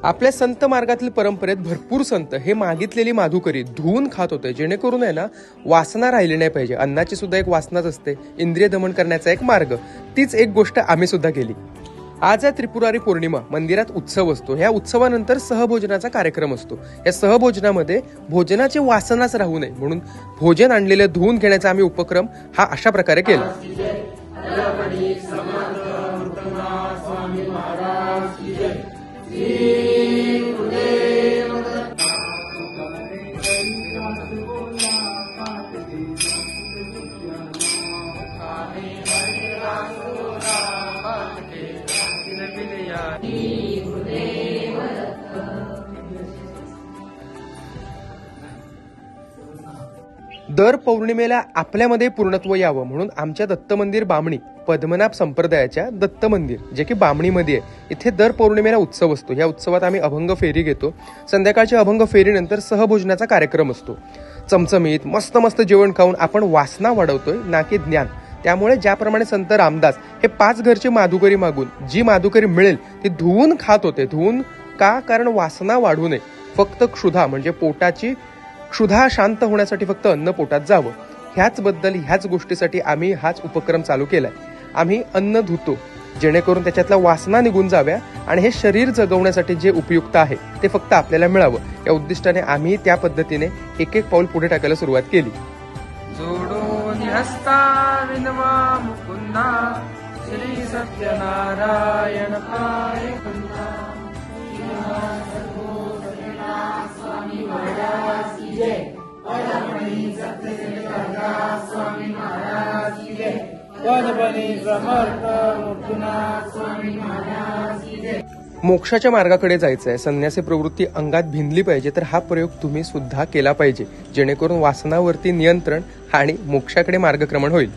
आपल्या संत मार्गातील परंपरेत भरपूर संत हे मागितलेली माधुकरी धुवून खात होते, जेणेकरून आहे ना वासना राहिली नाही पाहिजे. अन्नाची सुद्धा एक वासनाच असते, इंद्रिय दमन करण्याचा एक मार्ग. तीच एक गोष्ट आम्ही सुद्धा केली. आज आहे त्रिपुरारी पौर्णिमा. मंदिरात उत्सव असतो. ह्या उत्सवानंतर सहभोजनाचा कार्यक्रम असतो. या सहभोजनामध्ये भोजनाची वासनाच राहू नये म्हणून भोजन आणलेले धुवून घेण्याचा आम्ही उपक्रम हा अशा प्रकारे केला. दर पौर्णिमेला आपल्यामध्ये पूर्णत्व यावं म्हणून आमच्या दत्त मंदिर बामणी पद्मनाभ संप्रदायाच्या दत्त मंदिर जे की बामणीमध्ये आहे, इथे दर पौर्णिमेला उत्सव असतो. या उत्सवात आम्ही अभंग फेरी घेतो. संध्याकाळच्या अभंग फेरीनंतर सहभोजनाचा कार्यक्रम असतो. चमचमीत मस्त मस्त जेवण खाऊन आपण वासना वाढवतोय ना की ज्ञान. त्यामुळे ज्याप्रमाणे संत रामदास हे 5 घरची माधुकरी मागून जी माधुकरी मिळेल ती धुवून खात होते. धुवून का? कारण वासना वाढू नये. फक्त क्षुधा म्हणजे पोटाची क्षुधा शांत होण्यासाठी फक्त अन्न पोटात जावं. ह्याच गोष्टीसाठी आम्ही हाच उपक्रम चालू केलाय. आम्ही अन्न धुतो जेणेकरून त्याच्यातल्या वासना निघून जाव्या आणि हे शरीर जगवण्यासाठी जे उपयुक्त आहे ते फक्त आपल्याला मिळावं. या उद्दिष्टाने आम्ही त्या पद्धतीने एक एक पाऊल पुढे टाकायला सुरुवात केली. जोडून हस्ता विनवा मुकुंदा श्री सत्यनारायण पाय स्वामी महाराज की जय. पदमणी सत्यनारायण स्वामी महाराज की जय. पदमणी समर्थ मुक्तनाथ स्वामी महाराज की जय. मोक्षाच्या मार्गाकडे जायचं आहे, संन्यासी प्रवृत्ती अंगात भिनली पाहिजे, तर हा प्रयोग तुम्ही सुद्धा केला पाहिजे, जेणेकरून वासनावरती नियंत्रण आणि मोक्षाकडे मार्गक्रमण होईल.